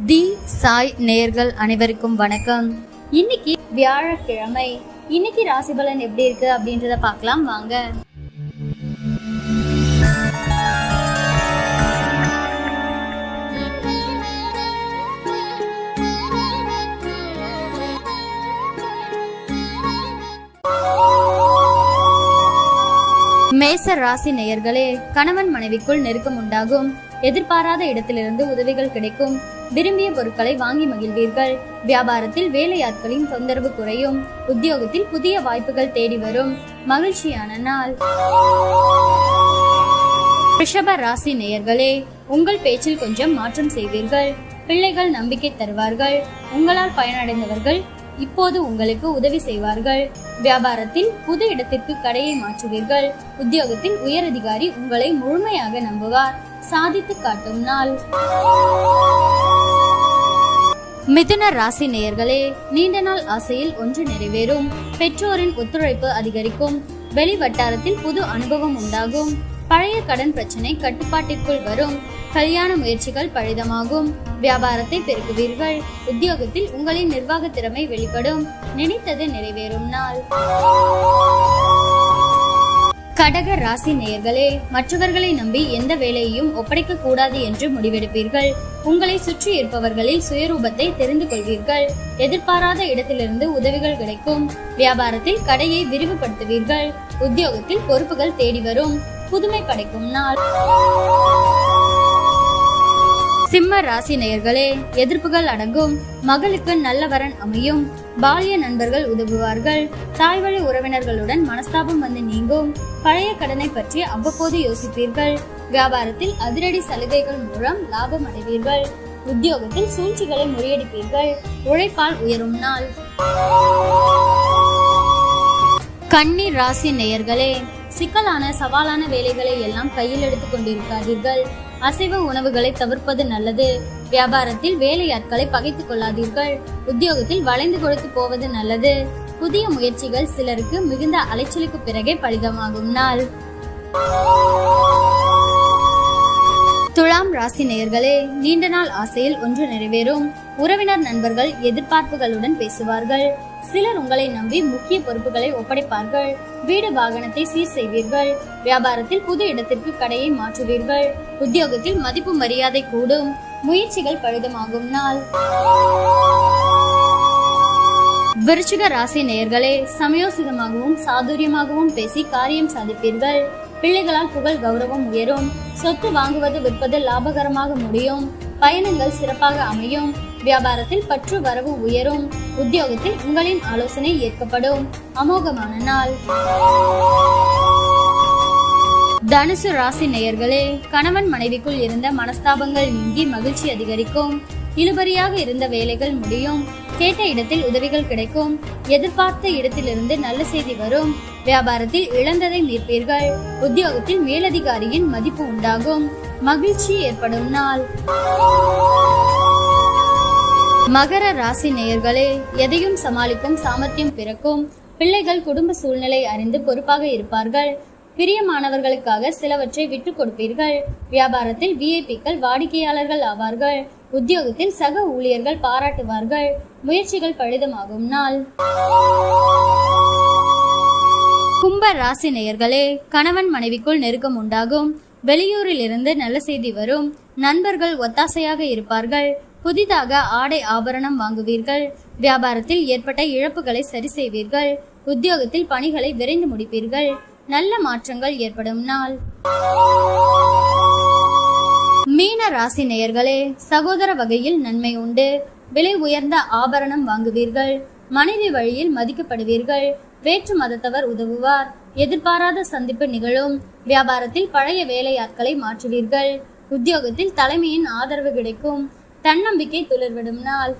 தி சாய் நேயர்கள் அனைவருக்கும் வணக்கம். இன்னைக்கு வியாழக்கிழமை. இன்னைக்கு ராசி பலன் எப்படி இருக்கு அப்படின்றத பார்க்கலாம் வாங்க. மேச ராசி நேயர்களே, கணவன் மனைவிக்குள் நெருக்கம் உண்டாகும். எதிர்பாராத இடத்திலிருந்து உதவிகள் கிடைக்கும். விரும்பிய பொருட்களை வாங்கி மகிழ்வீர்கள். வியாபாரத்தில் வேலையாட்களின் தொந்தரவு குறையும். உத்தியோகத்தில் புதிய வாய்ப்புகள் தேடி வரும். மகிழ்ச்சியான நாள். ரிஷப ராசி நேயர்களே, உங்கள் பேச்சில் கொஞ்சம் மாற்றம் செய்வீர்கள். பிள்ளைகள் நம்பிக்கை தருவார்கள். உங்களால் பயனடைந்தவர்கள் இப்போது உங்களுக்கு உதவி செய்வார்கள். வியாபாரத்தில் புது இடத்திற்கு கடையை மாற்றுவீர்கள். உத்தியோகத்தில் உயரதிகாரி உங்களை முழுமையாக நம்புவார். சாதித்து காட்டும் நாள். மிதுன ராசி நேயர்களே, நீண்ட நாள் ஆசையில் ஒன்று நிறைவேறும். பெற்றோரின் ஒத்துழைப்பு அதிகரிக்கும். வெளி வட்டாரத்தில் புது அனுபவம் உண்டாகும். பழைய கடன் பிரச்சனை கட்டுப்பாட்டிற்குள் வரும். கல்யாண முயற்சிகள் பழிதமாகும். வியாபாரத்தை பெருக்குவீர்கள். உத்தியோகத்தில் உங்களின் நிர்வாக திறமை வெளிப்படும். நினைத்தது நிறைவேறும் நாள். கடக ராசி நேயர்களே, மற்றவர்களை நம்பி எந்த வேலையையும் ஒப்படைக்க கூடாது என்று முடிவெடுப்பீர்கள். உங்களை சுற்றி இருப்பவர்களில் சுயரூபத்தை தெரிந்து கொள்வீர்கள். எதிர்பாராத இடத்திலிருந்து உதவிகள் கிடைக்கும். வியாபாரத்தில் கடையை விரிவுபடுத்துவீர்கள். உத்தியோகத்தில் பொறுப்புகள் தேடி வரும். புதுமை படைக்கும் நாள். சிம்ம ராசி நேயர்களே, எதிர்ப்புகள் அடங்கும். மகளுக்கு நல்ல வரன் அமையும். பால்ய நண்பர்கள் உதவுவார்கள். தாய்வழி உறவினர்களுடன் மனஸ்தாபம் வந்து நீங்கும். பழைய கடனை பற்றி அவ்வப்போது யோசிப்பீர்கள். வியாபாரத்தில் அதிரடி சலுகைகள் மூலம் லாபம் அடைவீர்கள். உத்தியோகத்தில் சூழ்ச்சிகளை முறியடிப்பீர்கள். உழைப்பால் உயரும் நாள். கன்னி ராசி நேயர்களே, சிக்கலான சவாலான வேலைகளை எல்லாம் கையில் எடுத்துக் கொண்டிருக்காதீர்கள். அசைவ உணவுகளை தவிர்ப்பது நல்லது. வியாபாரத்தில் வேலையாட்களை பகைத்துக் கொள்ளாதீர்கள். உத்தியோகத்தில் வளைந்து கொடுத்து போவது நல்லது. புதிய முயற்சிகள் சிலருக்கு மிகுந்த அலைச்சலுக்கு பிறகே பலிதமாகும் நாள். துலாம் ராசி நேயர்களே, நீண்ட நாள் ஆசையில் ஒன்று நிறைவேறும். உறவினர் நண்பர்கள் எதிர்பார்ப்புகளுடன் பேசுவார்கள். சிலர் உங்களை நம்பி முக்கிய பொறுப்புகளை ஒப்படைப்பார்கள். வீடு வாகனத்தை சீர் செய்வீர்கள். வியாபாரத்தில் புது இடத்திற்கு கடையை மாற்றுவீர்கள். உத்தியோகத்தில் மதிப்பு மரியாதை கூடும். முயற்சிகள் பழுதமாகும் நாள். விருச்சிக ராசி நேயர்களே, சமயோசிதமாகவும் சாதுரியமாகவும் பேசி காரியம் சாதிப்பீர்கள். பிள்ளைகளால் புகழ் கௌரவம் உயரும். சொத்து வாங்குவது விற்பது லாபகரமாக முடியும். பயணங்கள் சிறப்பாக அமையும். வியாபாரத்தில் பற்று வரவு உயரும். உத்தியோகத்தில் உங்களின் ஆலோசனை ஏற்கப்படும். அமோகமான நாள். தனுசு ராசி நேயர்களே, கணவன் மனைவிக்குள் இருந்த மனஸ்தாபங்கள் நீங்கி மகிழ்ச்சி அதிகரிக்கும். இழுபறியாக இருந்த வேலைகள் முடியும். கேட்ட இடத்தில் உதவிகள் கிடைக்கும். எதிர்பார்த்த இடத்திலிருந்து நல்ல செய்தி வரும். வியாபாரத்தில் இழந்ததை மீட்பீர்கள். உத்தியோகத்தில் மேலதிகாரியின் மதிப்பு உண்டாகும். மகிழ்ச்சி ஏற்படும் நாள். மகர ராசி நேயர்களே, எதையும் சமாளிக்கும் சாமர்த்தியம் பிறக்கும். பிள்ளைகள் குடும்ப சூழ்நிலை அறிந்து பொறுப்பாக இருப்பார்கள். பிரியமானவர்களுக்காக சிலவற்றை விட்டுக் கொடுப்பீர்கள். வியாபாரத்தில் விஐபிக்கள் வாடிக்கையாளர்கள் ஆவார்கள். உத்தியோகத்தில் சக ஊழியர்கள் பாராட்டுவார்கள். முயற்சிகள் பலிதமாகும் நாள். கும்ப ராசி நேயர்களே, கணவன் மனைவிக்குள் நெருக்கம் உண்டாகும். வெளியூரில் இருந்து நல்ல செய்தி வரும். நண்பர்கள் ஒத்தாசையாக இருப்பார்கள். புதிதாக ஆடை ஆபரணம் வாங்குவீர்கள். வியாபாரத்தில் ஏற்பட்ட இழப்புகளை சரி செய்வீர்கள். உத்தியோகத்தில் பணிகளை விரைந்து முடிப்பீர்கள். நல்ல மாற்றங்கள் ஏற்படும் நாள். மீன ராசி நேயர்களே, சகோதர வகையில் நன்மை உண்டு. விலை உயர்ந்த ஆபரணம் வாங்குவீர்கள். மனைவி வழியில் மதிக்கப்படுவீர்கள். வேற்று மதத்தவர் உதவுவார். எதிர்பாராத சந்திப்பு நிகழும். வியாபாரத்தில் பழைய வேலையாட்களை மாற்றுவீர்கள். உத்தியோகத்தில் தலைமையின் ஆதரவு கிடைக்கும். தன்னம்பிக்கை துளிர்விடும் நாள்.